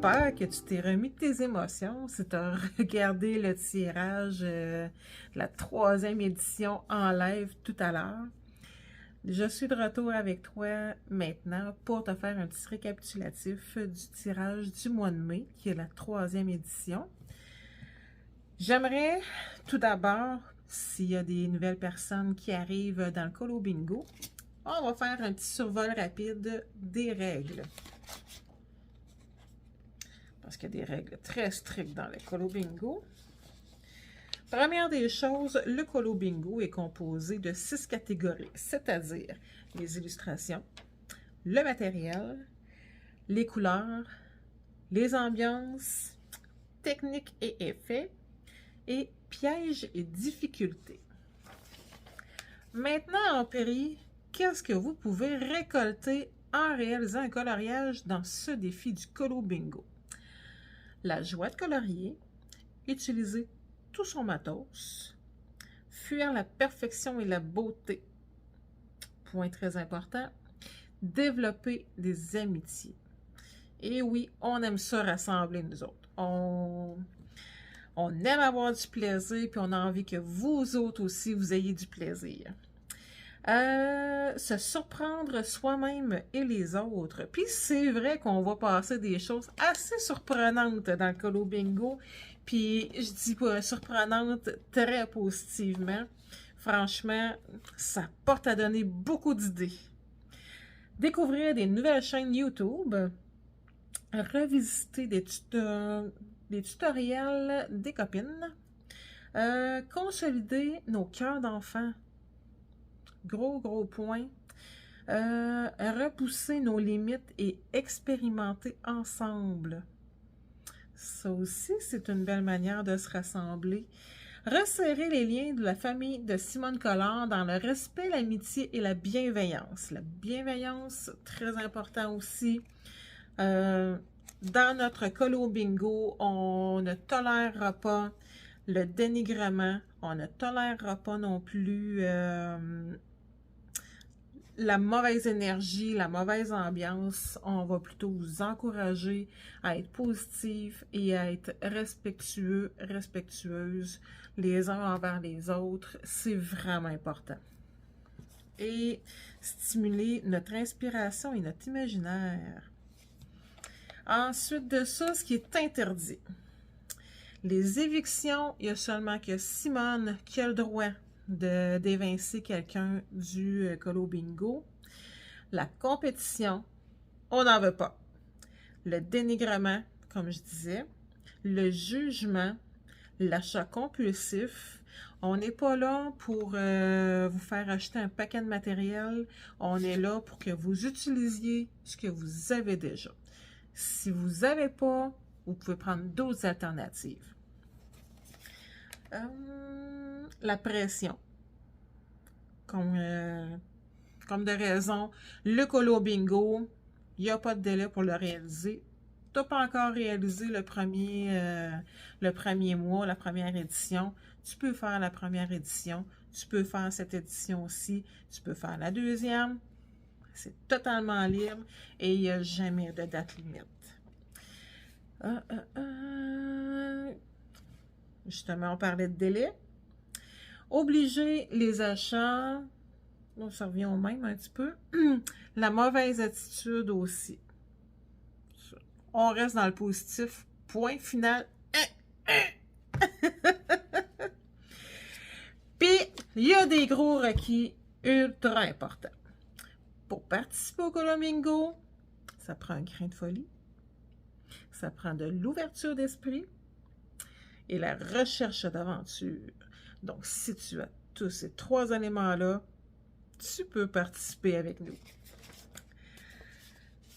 j'espère que tu t'es remis de tes émotions si tu as regardé le tirage de la troisième édition en live tout à l'heure. Je suis de retour avec toi maintenant pour te faire un petit récapitulatif du tirage du mois de mai, qui est la troisième édition. J'aimerais tout d'abord, s'il y a des nouvelles personnes qui arrivent dans le Colo Bingo, on va faire un petit survol rapide des règles. Parce qu'il y a des règles très strictes dans le Colo Bingo. Première des choses, le Colo Bingo est composé de 6 catégories, c'est-à-dire les illustrations, le matériel, les couleurs, les ambiances, techniques et effets, et pièges et difficultés. Maintenant, en prix, qu'est-ce que vous pouvez récolter en réalisant un coloriage dans ce défi du Colo Bingo? La joie de colorier, utiliser tout son matos, fuir la perfection et la beauté, point très important, développer des amitiés. Et oui, on aime ça rassembler nous autres. On aime avoir du plaisir, puis on a envie que vous autres aussi, vous ayez du plaisir. Se surprendre soi-même et les autres. Puis c'est vrai qu'on va passer des choses assez surprenantes dans le Colo Bingo. Puis je dis pas surprenantes très positivement. Franchement, ça porte à donner beaucoup d'idées. Découvrir des nouvelles chaînes YouTube. Revisiter des tutoriels des copines. Consolider nos cœurs d'enfants. Gros point. Repousser nos limites et expérimenter ensemble. Ça aussi, c'est une belle manière de se rassembler. Resserrer les liens de la famille de Simone Collard dans le respect, l'amitié et la bienveillance. La bienveillance, très important aussi. Dans notre Colo Bingo, on ne tolérera pas le dénigrement. On ne tolérera pas non plus la mauvaise énergie, la mauvaise ambiance. On va plutôt vous encourager à être positif et à être respectueux, respectueuses les uns envers les autres. C'est vraiment important. Et stimuler notre inspiration et notre imaginaire. Ensuite de ça, ce qui est interdit. Les évictions, il y a seulement que Simone qui a le droit d'évincer quelqu'un du Colo Bingo. La compétition, on n'en veut pas. Le dénigrement, comme je disais. Le jugement, l'achat compulsif. On n'est pas là pour vous faire acheter un paquet de matériel. On est là pour que vous utilisiez ce que vous avez déjà. Si vous n'avez pas, vous pouvez prendre d'autres alternatives. La pression. Comme de raison, le Colo Bingo, il n'y a pas de délai pour le réaliser. Tu n'as pas encore réalisé le premier mois, la première édition. Tu peux faire la première édition. Tu peux faire cette édition aussi. Tu peux faire la deuxième. C'est totalement libre et il n'y a jamais de date limite. Justement, on parlait de délai. Obliger les achats, bon, ça revient au même un petit peu. La mauvaise attitude aussi. On reste dans le positif. Point final. Puis, il y a des gros requis ultra importants. Pour participer au Colo Bingo, ça prend un grain de folie. Ça prend de l'ouverture d'esprit et la recherche d'aventure. Donc, si tu as tous ces 3 éléments-là, tu peux participer avec nous.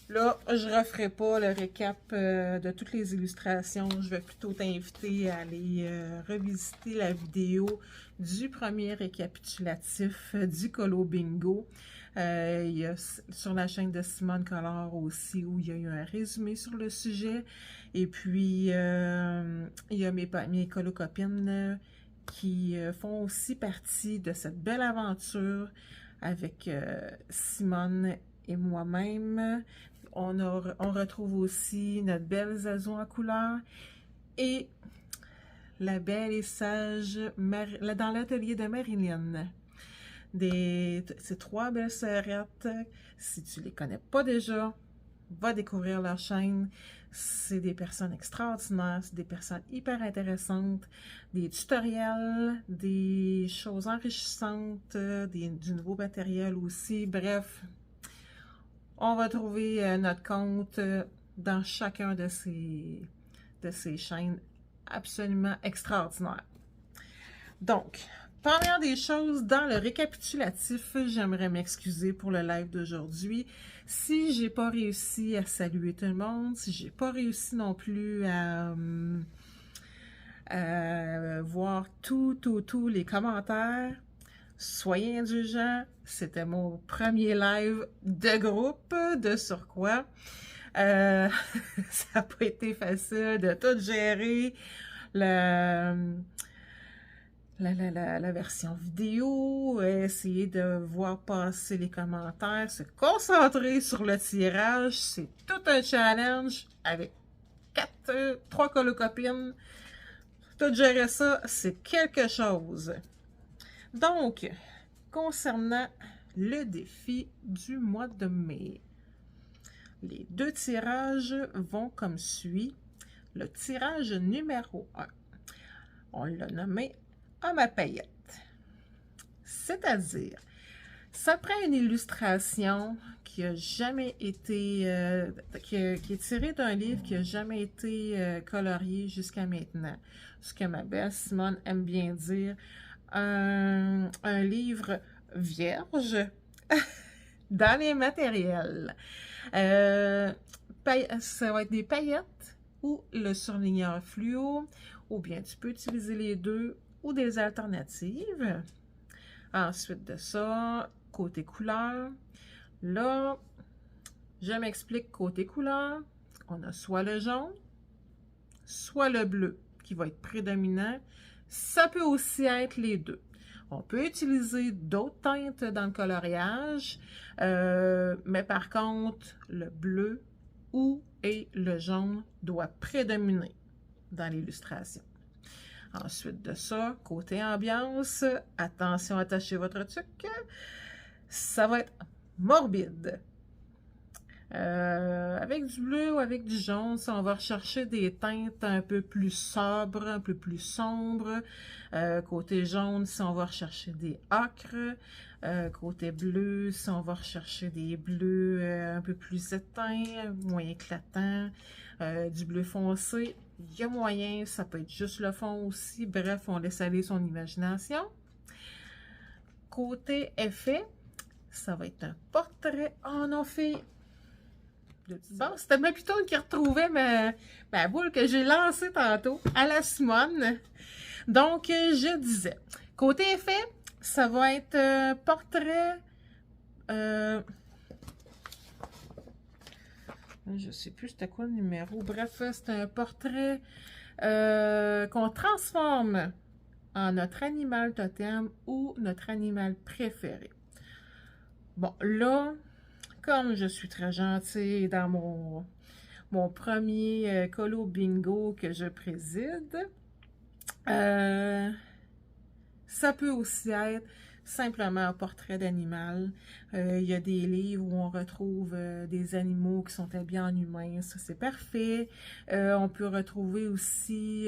Là, je ne referai pas le récap de toutes les illustrations. Je vais plutôt t'inviter à aller revisiter la vidéo du premier récapitulatif du Colo Bingo. Il y a sur la chaîne de Simone Collard aussi où il y a eu un résumé sur le sujet. Et puis, il y a mes colocopines qui font aussi partie de cette belle aventure avec Simone et moi-même. On retrouve aussi notre belle Zazo en couleur et la belle et sage dans l'atelier de Marilyn. Ces 3 belles sœurettes, si tu les connais pas déjà, va découvrir leur chaîne. C'est des personnes extraordinaires, c'est des personnes hyper intéressantes, des tutoriels, des choses enrichissantes, du nouveau matériel aussi. Bref, on va trouver notre compte dans chacun de ces chaînes absolument extraordinaires. Donc, première des choses, dans le récapitulatif, j'aimerais m'excuser pour le live d'aujourd'hui. Si j'ai pas réussi à saluer tout le monde, si j'ai pas réussi non plus à voir tous les commentaires, soyez indulgents. C'était mon premier live de groupe, de surcroît. Ça n'a pas été facile de tout gérer. La version vidéo, essayer de voir passer les commentaires, se concentrer sur le tirage, c'est tout un challenge avec 3 colocopines. Tout gérer ça, c'est quelque chose. Donc, concernant le défi du mois de mai, les 2 tirages vont comme suit. Le tirage numéro 1, on l'a nommé à ma paillette. C'est-à-dire, ça prend une illustration qui a jamais été, qui est tirée d'un livre qui n'a jamais été colorié jusqu'à maintenant. Ce que ma belle Simone aime bien dire, un livre vierge dans les matériels. Ça va être des paillettes ou le surligneur fluo, ou bien tu peux utiliser les deux, ou des alternatives. Ensuite de ça, côté couleur, là, je m'explique côté couleur, on a soit le jaune, soit le bleu qui va être prédominant. Ça peut aussi être les deux. On peut utiliser d'autres teintes dans le coloriage, mais par contre, le bleu et le jaune doivent prédominer dans l'illustration. Ensuite de ça, côté ambiance, attention, attachez votre tuque, ça va être morbide. Avec du bleu ou avec du jaune, on va rechercher des teintes un peu plus sobres, un peu plus sombres. Côté jaune, si on va rechercher des ocres. Côté bleu, si on va rechercher des bleus un peu plus éteints, moins éclatants. Du bleu foncé, il y a moyen, ça peut être juste le fond aussi. Bref, on laisse aller son imagination. Côté effet, ça va être un portrait. Oh non, fait. Bon, c'était ma pitonne qui retrouvait ma boule que j'ai lancée tantôt à la Simone. Donc, je disais, côté effet, ça va être portrait. Je sais plus c'était quoi le numéro. Bref, c'est un portrait qu'on transforme en notre animal totem ou notre animal préféré. Bon, là, comme je suis très gentille dans mon premier colo bingo que je préside, ça peut aussi être simplement un portrait d'animal. Il y a des livres où on retrouve des animaux qui sont habillés en humains, ça c'est parfait. On peut retrouver aussi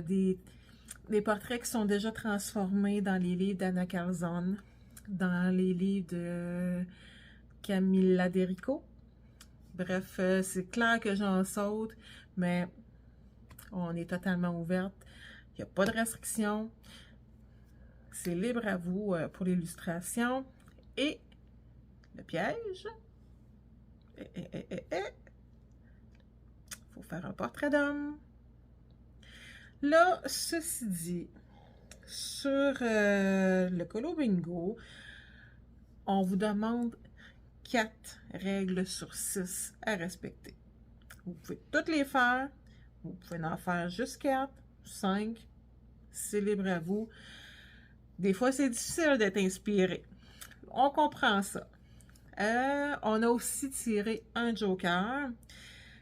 des portraits qui sont déjà transformés dans les livres d'Anna Carlzon, dans les livres de Camilla Derico. Bref, c'est clair que j'en saute, mais on est totalement ouverte. Il n'y a pas de restriction. C'est libre à vous pour l'illustration. Et le piège. Il faut faire un portrait d'homme. Là, ceci dit, sur le Colo Bingo, on vous demande 4 règles sur 6 à respecter. Vous pouvez toutes les faire. Vous pouvez en faire juste 4, 5. C'est libre à vous. Des fois, c'est difficile d'être inspiré. On comprend ça. On a aussi tiré un joker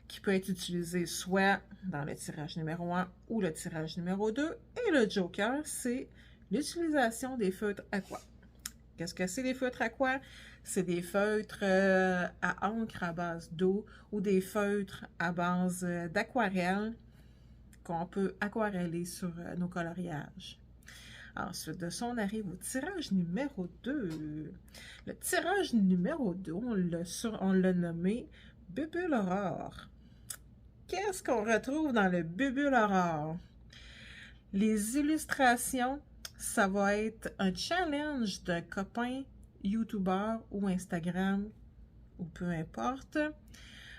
qui peut être utilisé soit dans le tirage numéro 1 ou le tirage numéro 2. Et le joker, c'est l'utilisation des feutres aqua. Qu'est-ce que c'est les feutres aqua? C'est des feutres à encre à base d'eau ou des feutres à base d'aquarelle qu'on peut aquareller sur nos coloriages. Ensuite de ça, on arrive au tirage numéro 2. Le tirage numéro 2, on l'a nommé Bubule Aurore. Qu'est-ce qu'on retrouve dans le Bubule Aurore? Les illustrations, ça va être un challenge d'un copain YouTuber ou Instagram, ou peu importe.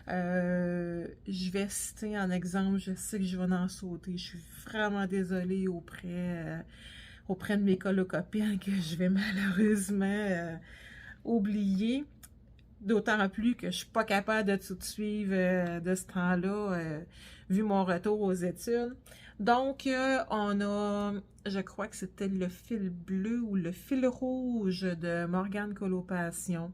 Je vais citer un exemple, je sais que je vais en sauter. Je suis vraiment désolée auprès de mes colocopines que je vais malheureusement oublier. D'autant plus que je ne suis pas capable de tout suivre de ce temps-là, vu mon retour aux études. Donc, on a, je crois que c'était le fil bleu ou le fil rouge de Morgane Colopations.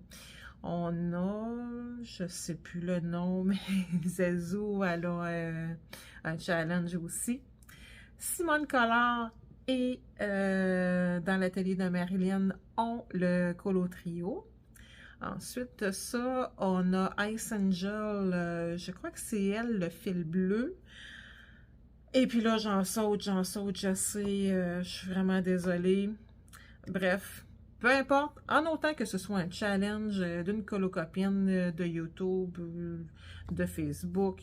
On a, je ne sais plus le nom, mais Zazou, elle a un challenge aussi. Simone Collard et dans l'atelier de Marilyn ont le Colo Trio. Ensuite de ça, on a Ice Angel, je crois que c'est elle, le fil bleu. Et puis là, j'en saute, je sais, je suis vraiment désolée. Bref, peu importe, en autant que ce soit un challenge d'une colocopine de YouTube, de Facebook,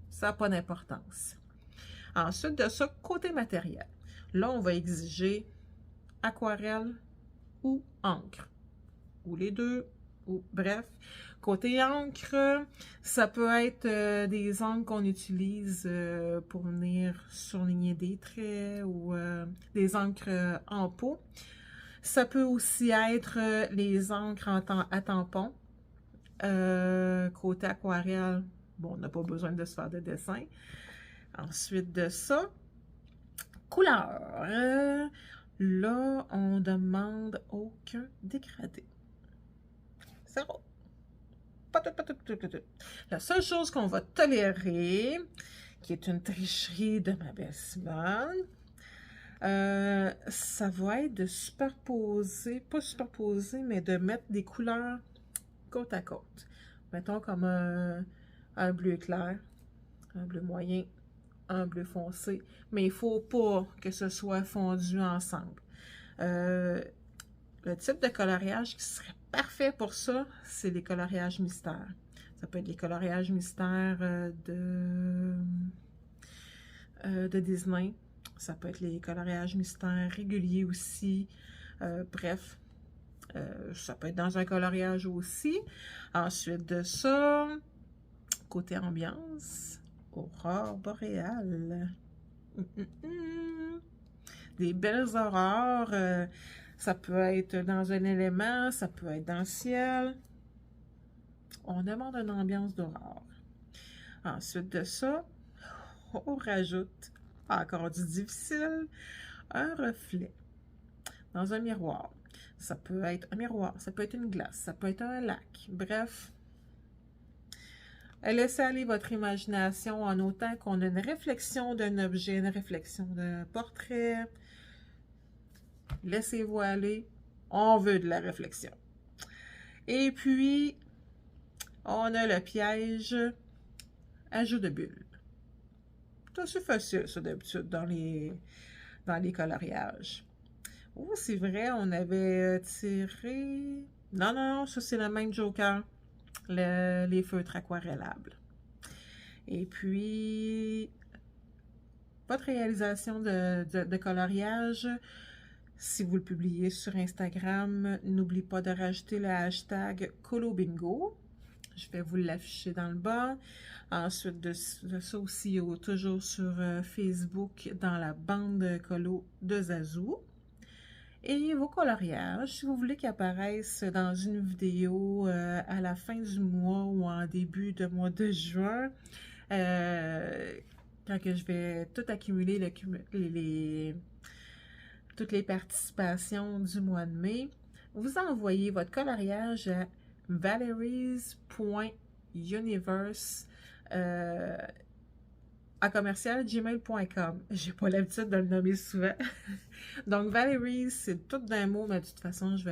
ça n'a pas d'importance. Ensuite de ça, côté matériel. Là, on va exiger aquarelle ou encre, ou les deux, ou bref. Côté encre, ça peut être des encres qu'on utilise pour venir surligner des traits ou des encres en pot. Ça peut aussi être les encres à tampon. Côté aquarelle, bon, on n'a pas besoin de se faire de dessin. Ensuite de ça, couleur. Là, on demande aucun dégradé. Zéro. Pas tout. La seule chose qu'on va tolérer, qui est une tricherie de ma belle Simone, ça va être de superposer, pas superposer, mais de mettre des couleurs côte à côte. Mettons comme un bleu clair, un bleu moyen, un bleu foncé, mais il ne faut pas que ce soit fondu ensemble. Le type de coloriage qui serait parfait pour ça, c'est les coloriages mystères. Ça peut être les coloriages mystères de Disney. Ça peut être les coloriages mystères réguliers aussi. Bref, ça peut être dans un coloriage aussi. Ensuite de ça, côté ambiance, aurore boréale. Des belles aurores. Ça peut être dans un élément, ça peut être dans le ciel. On demande une ambiance d'aurore. Ensuite de ça, on rajoute, encore du difficile, un reflet dans un miroir. Ça peut être un miroir, ça peut être une glace, ça peut être un lac. Bref, laissez aller votre imagination en autant qu'on a une réflexion d'un objet, une réflexion d'un portrait. Laissez-vous aller, on veut de la réflexion. Et puis, on a le piège ajout de bulles. C'est assez facile, ça, d'habitude, dans les coloriages. Oh, c'est vrai, on avait tiré... Non, ça, c'est le même joker, les feutres aquarellables. Et puis, votre réalisation de coloriage... Si vous le publiez sur Instagram, n'oubliez pas de rajouter le hashtag ColoBingo. Je vais vous l'afficher dans le bas. Ensuite de ça aussi, toujours sur Facebook, dans la bande colo de Zazou. Et vos coloriages, si vous voulez qu'ils apparaissent dans une vidéo à la fin du mois ou en début de mois de juin, quand que je vais tout accumuler toutes les participations du mois de mai, vous envoyez votre coloriage à valeries.universe à commercial@gmail.com. J'ai pas l'habitude de le nommer souvent. Donc, Valeries, c'est tout d'un mot, mais de toute façon, je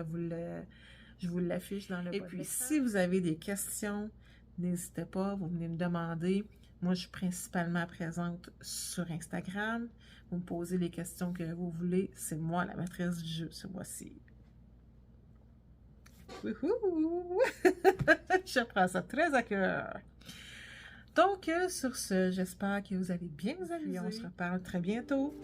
vous l'affiche dans le bas. Et puis, si vous avez des questions, n'hésitez pas, vous venez me demander. Moi, je suis principalement présente sur Instagram. Vous me posez les questions que vous voulez. C'est moi la maîtresse du jeu ce mois-ci. Je prends ça très à cœur. Donc, sur ce, j'espère que vous allez bien vous amuser. On se reparle très bientôt.